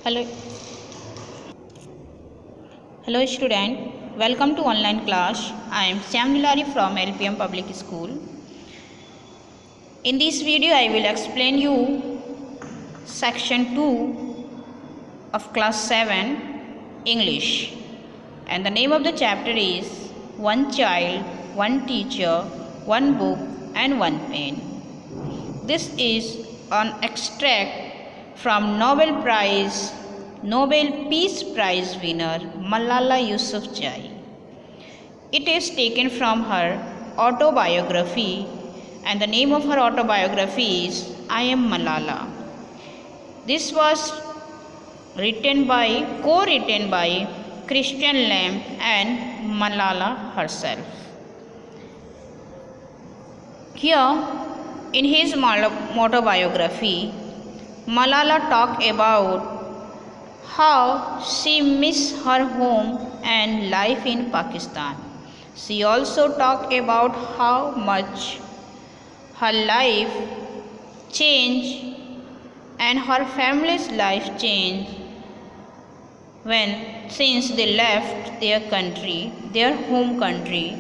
Hello, hello student. Welcome to online class. I am Shyamdulari from LPM Public School. In this video, I will explain you section 2 of class 7 English. And the name of the chapter is One Child, One Teacher, One Book and One Pen. This is an extract from Nobel Peace Prize winner Malala Yousafzai. It is taken from her autobiography, and the name of her autobiography is I Am Malala. This was co-written by Christian Lamb and Malala herself. Here, in his autobiography, Malala talked about how she missed her home and life in Pakistan. She also talked about how much her life changed and her family's life changed since they left their home country.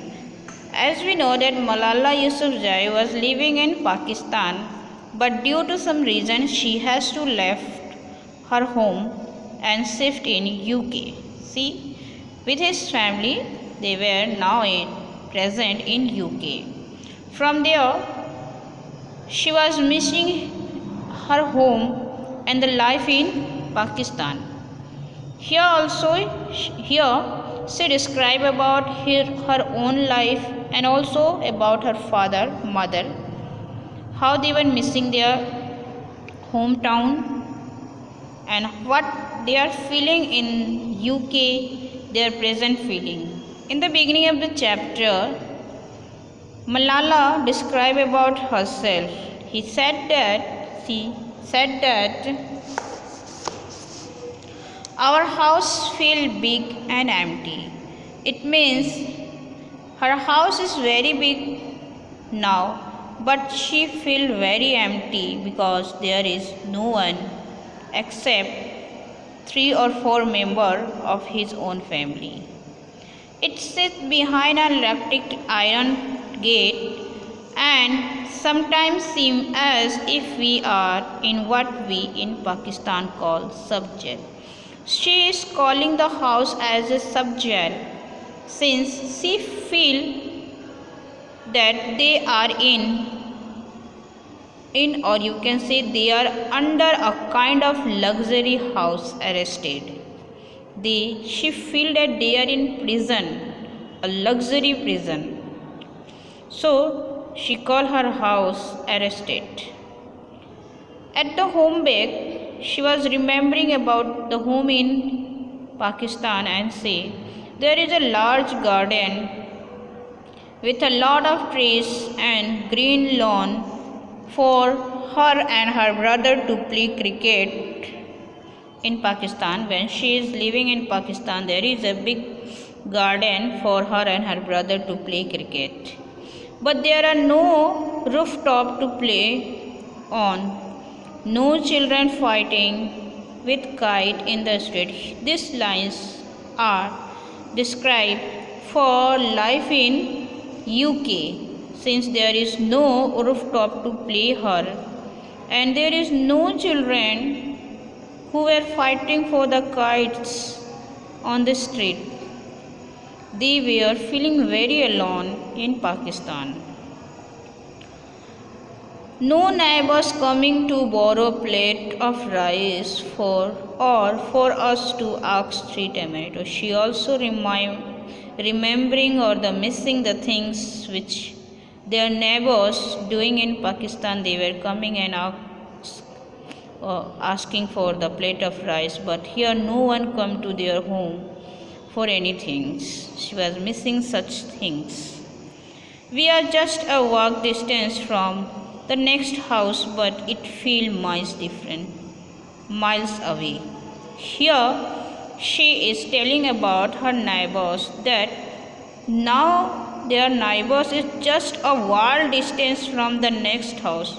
As we know that Malala Yousafzai was living in Pakistan, but due to some reason she has to left her home and shift in UK. See, with his family, they were now present in UK. From there, she was missing her home and the life in Pakistan. Here she described about her own life and also about her father, mother, how they were missing their hometown and what they are feeling in UK, their present feeling. In the beginning of the chapter, Malala described about herself. She said that our house feels big and empty. It means her house is very big now, but she feels very empty because there is no one except 3 or 4 members of his own family. It sits behind an electric iron gate and sometimes seems as if we are in what we in Pakistan call subject. She is calling the house as a subject since she feels that they are or you can say they are under a kind of luxury house arrested. She feels that they are in prison, a luxury prison. So she called her house arrested. At the home back, she was remembering about the home in Pakistan and say, there is a large garden with a lot of trees and green lawn for her and her brother to play cricket in Pakistan. When she is living in Pakistan, there is a big garden for her and her brother to play cricket. But there are no rooftop to play on, no children fighting with kite in the street. These lines are described for life in UK. Since there is no rooftop to play her and there is no children who were fighting for the kites on the street, they were feeling very alone in Pakistan. No neighbors coming to borrow plate of rice for us to ask 3 tomatoes. She also remembering or missing the things which their neighbors doing in Pakistan. They were coming and asking for the plate of rice, but here no one come to their home for anything. She was missing such things. We are just a walk distance from the next house, but it feels miles away. Here she is telling about her neighbors that now their neighbors is just a wall distance from the next house,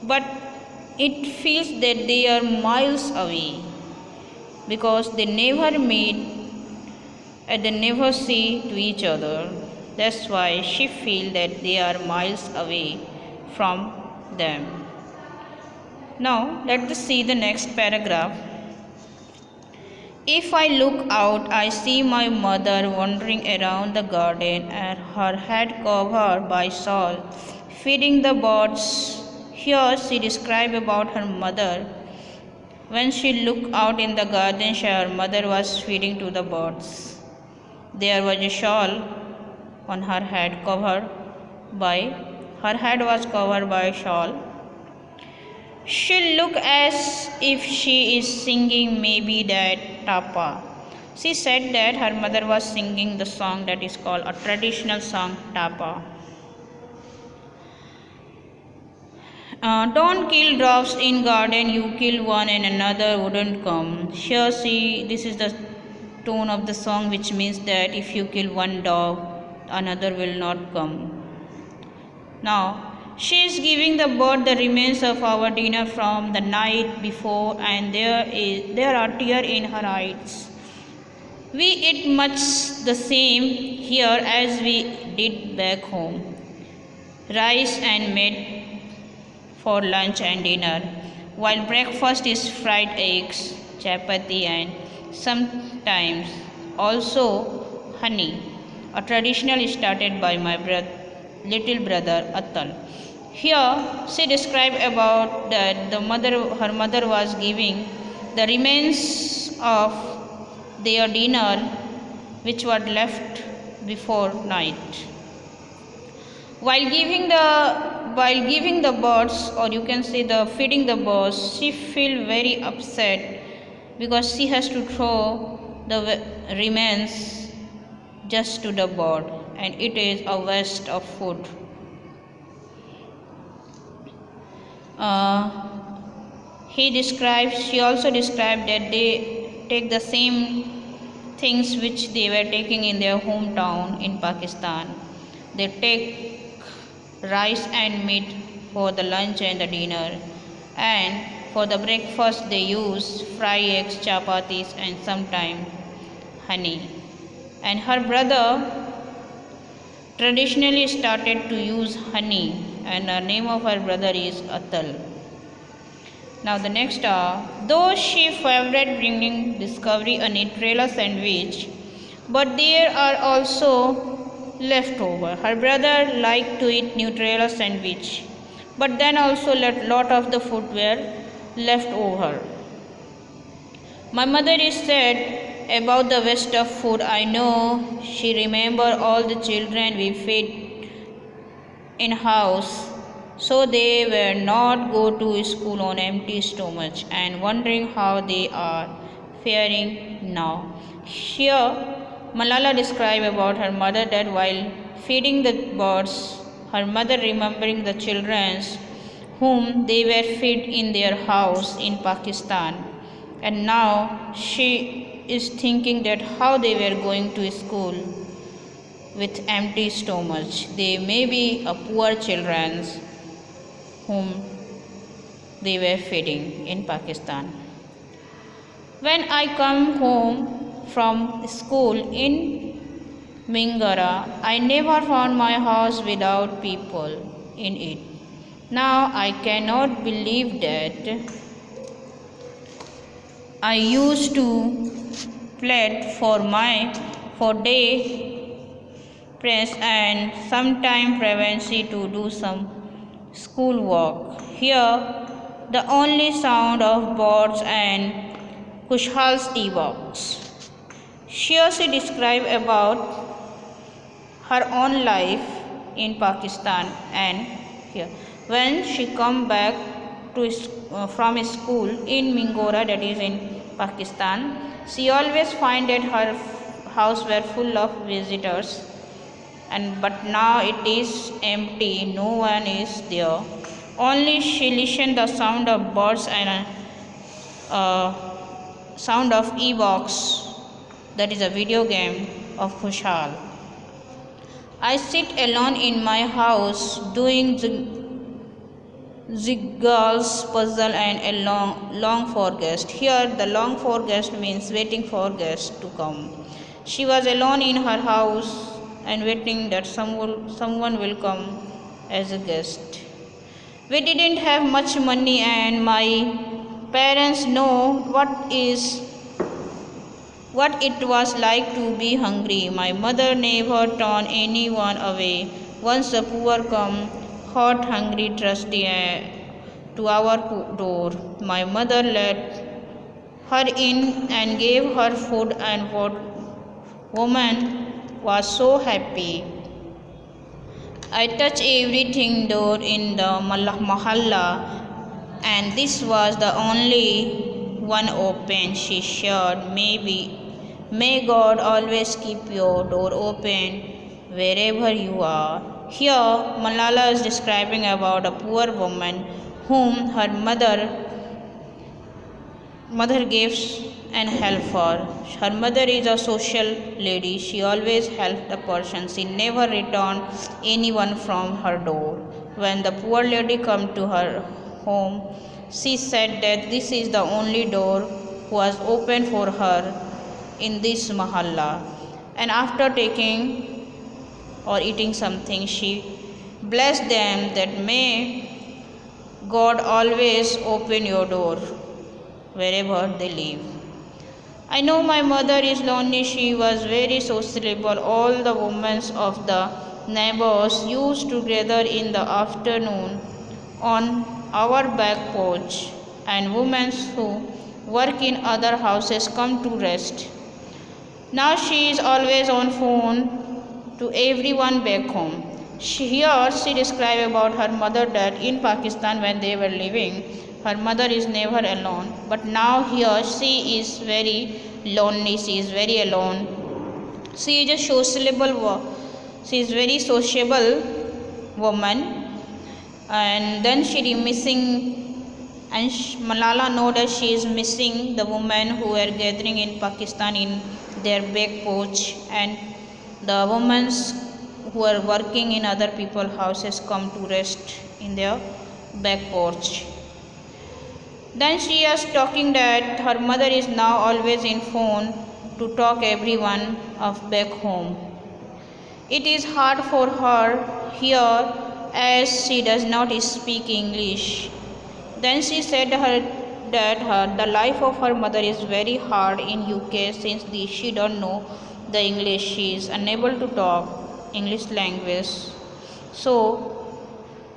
but it feels that they are miles away. because they never meet and they never see to each other. That's why she feels that they are miles away from them. Now let us see the next paragraph. If I look out, I see my mother wandering around the garden and her head covered by shawl, feeding the birds. Here she describes about her mother. When she looked out in the garden, her mother was feeding to the birds. There was a shawl on her head her head was covered by a shawl. She looked as if she is singing maybe that tapa. She said that her mother was singing the song that is called a traditional song, tapa. Don't kill dogs in garden, you kill one and another wouldn't come. Here see, this is the tone of the song, which means that if you kill one dog, another will not come. Now she is giving the bird the remains of our dinner from the night before, and there are tears in her eyes. We eat much the same here as we did back home. Rice and meat for lunch and dinner, while breakfast is fried eggs, chapati, and sometimes also honey, a traditional started by my little brother Atal. Here she described about that her mother was giving the remains of their dinner which were left before night. While giving the birds, or you can say the feeding the birds, she feel very upset because she has to throw the remains just to the bird, and it is a waste of food. She also described that they take the same things which they were taking in their hometown in Pakistan. They take rice and meat for the lunch and the dinner, and for the breakfast they use fried eggs, chapatis, and sometimes honey. And her brother traditionally started to use honey, and the name of her brother is Atal. Now the next though she favored bringing Discovery a Nutella sandwich, but there are also leftover. Her brother liked to eat Nutella sandwich, but then also lot of the food were left over. My mother is sad about the waste of food. I know she remember all the children we fed in house, so they will not go to school on empty stomach, and wondering how they are faring now. Here Malala described about her mother that while feeding the birds, her mother remembering the children whom they were fed in their house in Pakistan, and now she is thinking that how they were going to school with empty stomach. They may be a poor children whom they were feeding in Pakistan. When I come home from school in Mingara, I never found my house without people in it. Now I cannot believe that I used to plead for day press and sometime pregnancy to do some school work. Here the only sound of birds and Kushal's e-box. Here she described about her own life in Pakistan, and here when she come back from school in Mingora, that is in Pakistan, she always find that her house were full of visitors, but now it is empty, no one is there. Only she listened the sound of birds and sound of e-box, that is a video game of Khushal. I sit alone in my house Zigzag's puzzle and a long for guest. Here, the long for guest means waiting for guests to come. She was alone in her house and waiting that someone will come as a guest. We didn't have much money, and my parents know what it was like to be hungry. My mother never turned anyone away. Once the poor come, hot, hungry, thirsty to our door, my mother let her in and gave her food, and what woman was so happy. I touched everything door in the mahalla, and this was the only one open. She shared, may God always keep your door open wherever you are. Here, Malala is describing about a poor woman whom her mother gives and help her. Her mother is a social lady. She always helped the person. She never returned anyone from her door. When the poor lady come to her home, she said that this is the only door was open for her in this mahalla. And after taking or eating something, she blessed them that may God always open your door wherever they live. I know my mother is lonely. She was very sociable. All the women of the neighbors used to gather in the afternoon on our back porch, and women who work in other houses come to rest. Now she is always on phone to everyone back home. Here she described about her mother that in Pakistan when they were living, her mother is never alone. But now here she is very lonely. She is very alone. She is a she is very sociable woman, and then she is missing. And Malala know that she is missing the women who are gathering in Pakistan in their back porch, and the women who are working in other people's houses come to rest in their back porch. Then she is talking that her mother is now always in phone to talk everyone of back home. It is hard for her here as she does not speak English. Then she said that the life of her mother is very hard in UK since she don't know the English. She is unable to talk English language. So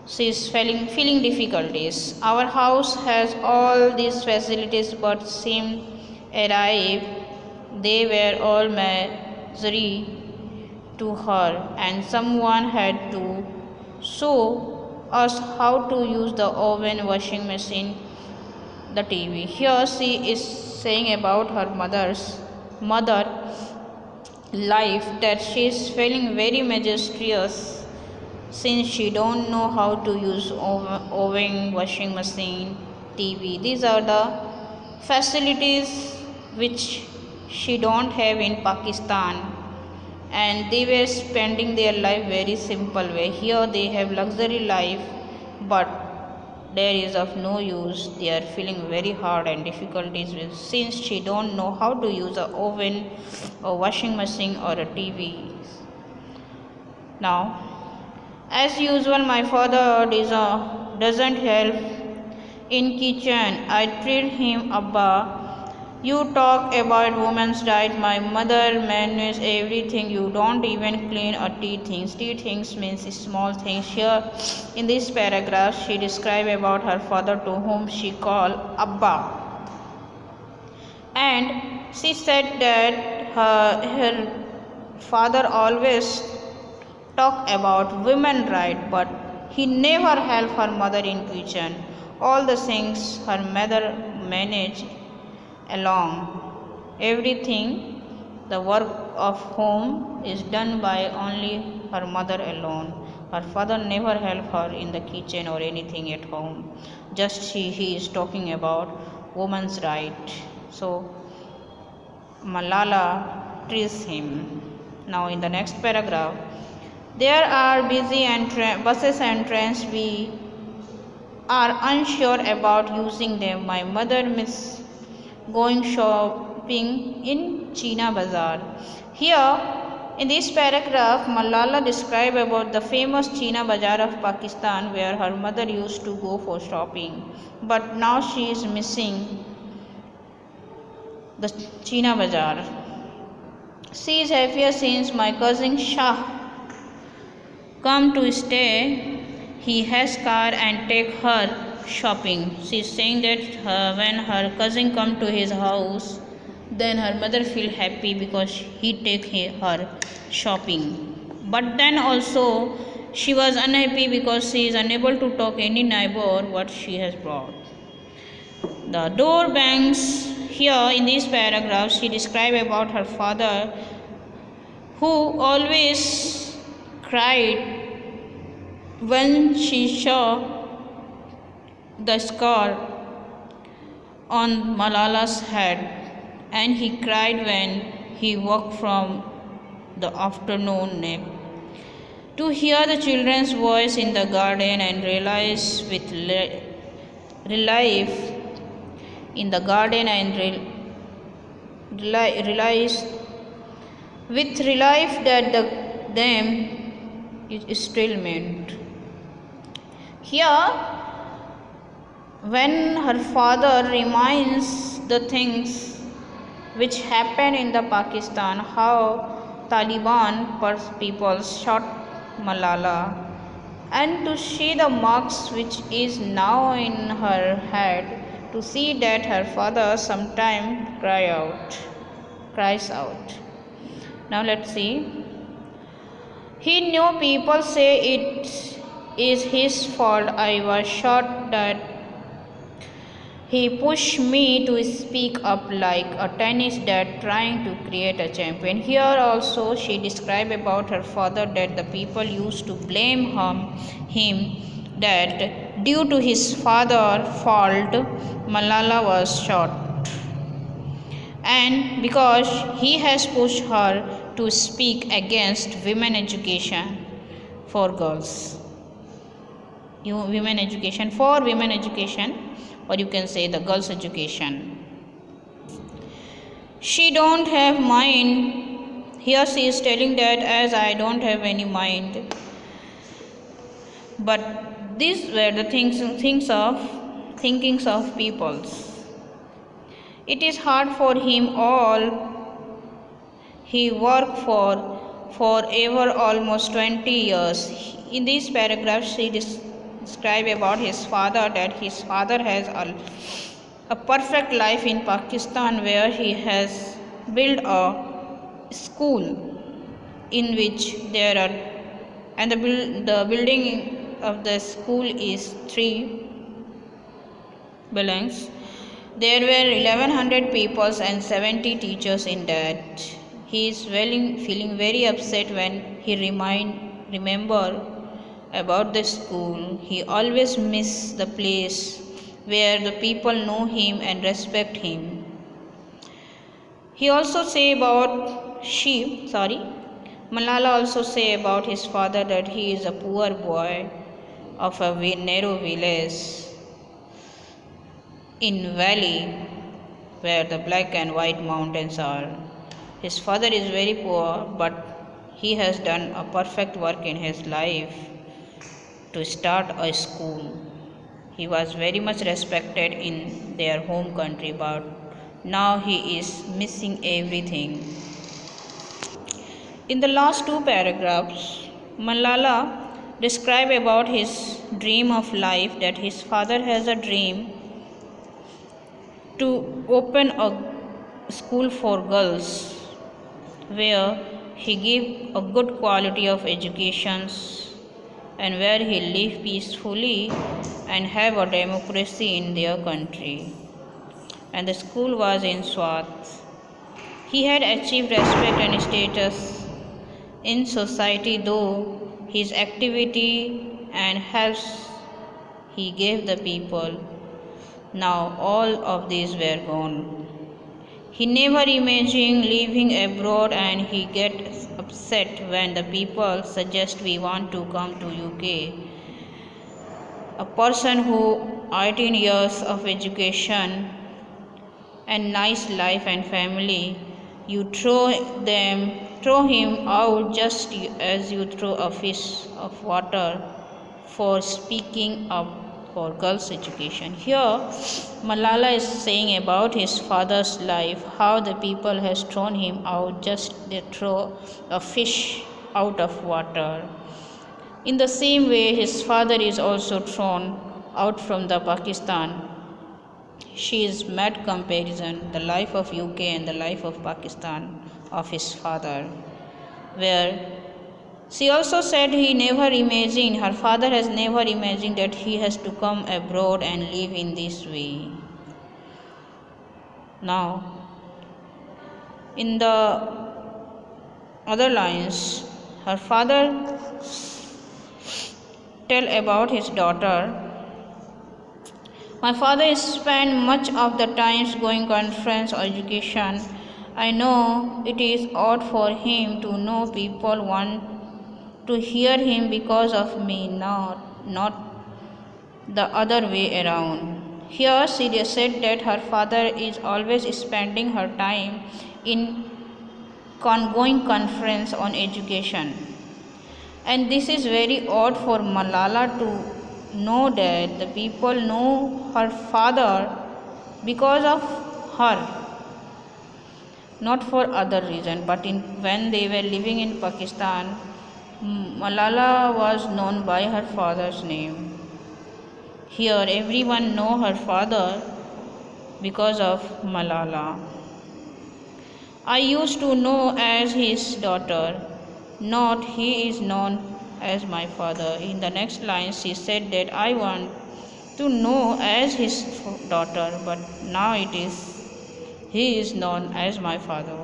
she is feeling difficulties. Our house has all these facilities but seem arrive. They were all misery to her, and someone had to show us how to use the oven, washing machine, the TV. Here she is saying about her mother life that she is feeling very mysterious since she don't know how to use oven, washing machine, TV. These are the facilities which she don't have in Pakistan, and they were spending their life very simple way. Here they have luxury life, but there is of no use. They are feeling very hard and difficulties with, since she don't know how to use a oven or washing machine or a TV. Now, as usual, my father doesn't help in kitchen. I treat him, Abba. You talk about women's rights. My mother manages everything. You don't even clean or tea things. Tea things means small things. Here in this paragraph, she described about her father to whom she called Abba. And she said that her father always talk about women right, but he never helped her mother in kitchen. All the things her mother managed along. Everything, the work of home is done by only her mother alone. Her father never helped her in the kitchen or anything at home. Just he is talking about woman's right. So Malala treats him. Now in the next paragraph, there are busy and buses and trains we are unsure about using them. My mother miss going shopping in China Bazaar. Here, in this paragraph, Malala describes about the famous China Bazaar of Pakistan where her mother used to go for shopping. But now she is missing the China Bazaar. She is happier since my cousin Shah come to stay. He has car and take her shopping. She is saying that when her cousin come to his house, then her mother feel happy because he take her shopping. But then also she was unhappy because she is unable to talk any neighbor what she has brought. The door bangs. Here in this paragraph she described about her father who always cried when she saw the scar on Malala's head, and he cried when he woke from the afternoon nap. To hear the children's voice in the garden and realize with relief in the garden and realize with relief that them is still meant. Here, when her father reminds the things which happened in the Pakistan, how Taliban people shot Malala, and to see the marks which is now in her head, to see that her father sometime cries out. Now let's see. He knew people say it is his fault I was shot, that he pushed me to speak up like a tennis dad trying to create a champion. Here also she described about her father that the people used to blame him that due to his father's fault Malala was shot, and because he has pushed her to speak against women education for girls. Women education, or you can say the girls education. She don't have mind. Here she is telling that as I don't have any mind. But these were the thinkings of peoples. It is hard for him all. He worked for ever almost 20 years. In this paragraph she describe about his father that his father has a perfect life in Pakistan where he has built a school in which there are, and the building of the school is 3 buildings. There were 1100 people and 70 teachers in that. He is feeling very upset when he remember about the school. He always miss the place where the people know him and respect him. He also say about Malala also say about his father that he is a poor boy of a narrow village in valley where the black and white mountains are. His father is very poor, but he has done a perfect work in his life to start a school. He was very much respected in their home country, but now he is missing everything. In the last 2 paragraphs, Malala described about his dream of life, that his father has a dream to open a school for girls where he give a good quality of educations and where he live peacefully and have a democracy in their country. And the school was in Swat. He had achieved respect and status in society, though his activity and helps he gave the people. Now all of these were gone. He never imagined living abroad, and he gets upset when the people suggest we want to come to UK. a person who 18 years of education and nice life and family, you throw him out just as you throw a fish of water for speaking up for girls' education. Here, Malala is saying about his father's life, how the people has thrown him out just they throw a fish out of water. In the same way, his father is also thrown out from the Pakistan. She is made comparison the life of UK and the life of Pakistan of his father, where she also said he never imagined, her father has never imagined that he has to come abroad and live in this way. Now, in the other lines, her father tell about his daughter. My father spent much of the times going conference or education. I know it is odd for him to know people want to hear him because of me, not the other way around. Here she said that her father is always spending her time in going conference on education. And this is very odd for Malala to know that the people know her father because of her, not for other reason. But when they were living in Pakistan, Malala was known by her father's name. Here everyone know her father because of Malala. I used to know as his daughter, not he is known as my father. In the next line she said that I want to know as his daughter, but now it is he is known as my father.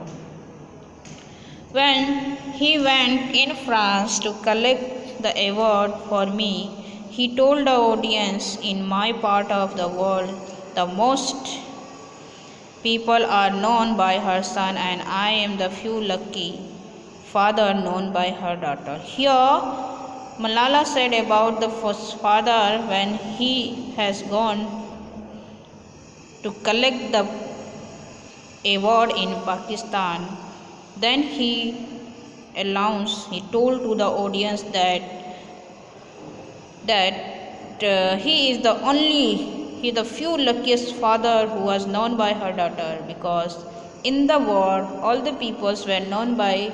When he went in France to collect the award for me, he told the audience, in my part of the world, the most people are known by her son, and I am the few lucky father known by her daughter. Here, Malala said about the first father when he has gone to collect the award in Pakistan, then he told to the audience that he is the few luckiest father who was known by her daughter, because in the world all the peoples were known by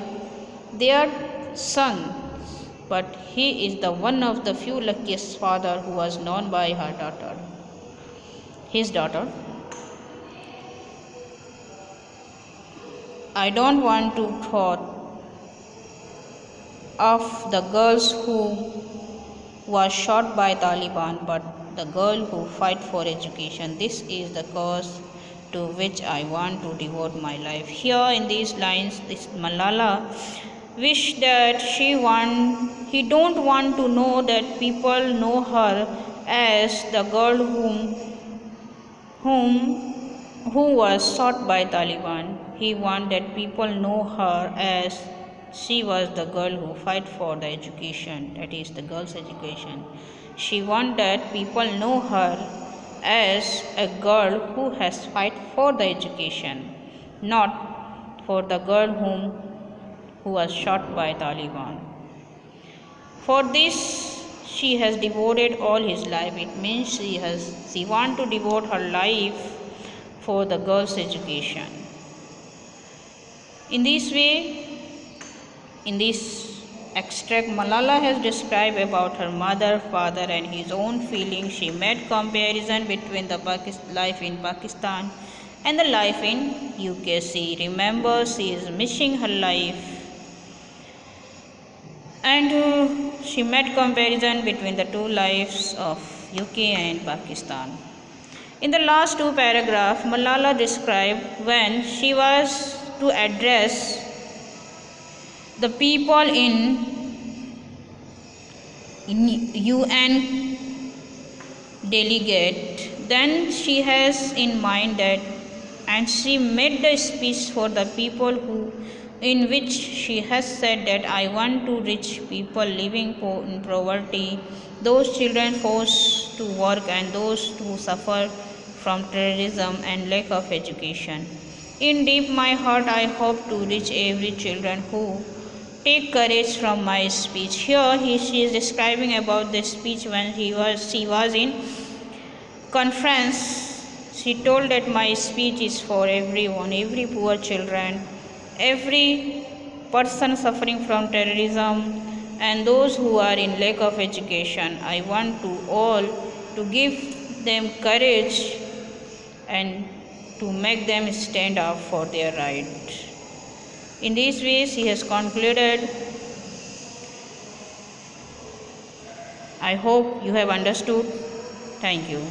their son, but he is the one of the few luckiest father who was known by her daughter, his daughter. I don't want to thought of the girls who was shot by Taliban, but the girl who fight for education. This is the cause to which I want to devote my life. Here in these lines, this Malala wish that he don't want to know that people know her as the girl who was shot by Taliban. He want that people know her as she was the girl who fight for the education, that is the girls' education. She want that people know her as a girl who has fight for the education, not for the girl who was shot by Taliban. For this she has devoted all his life. It means she want to devote her life for the girls' education. In this way, in this extract, Malala has described about her mother, father and his own feelings. She made comparison between the life in Pakistan and the life in UK. She remembers she is missing her life, and she made comparison between the two lives of UK and Pakistan. In the last two paragraphs, Malala described when she was to address the people in UN delegate, then she has in mind that, and she made the speech for the people in which she has said that I want to reach people living in poverty, those children forced to work and those who suffer from terrorism and lack of education. In deep my heart, I hope to reach every children who take courage from my speech. Here she is describing about the speech when she was in conference. She told that my speech is for everyone, every poor children, every person suffering from terrorism, and those who are in lack of education. I want to all to give them courage and to make them stand up for their right. In this way, she has concluded. I hope you have understood. Thank you.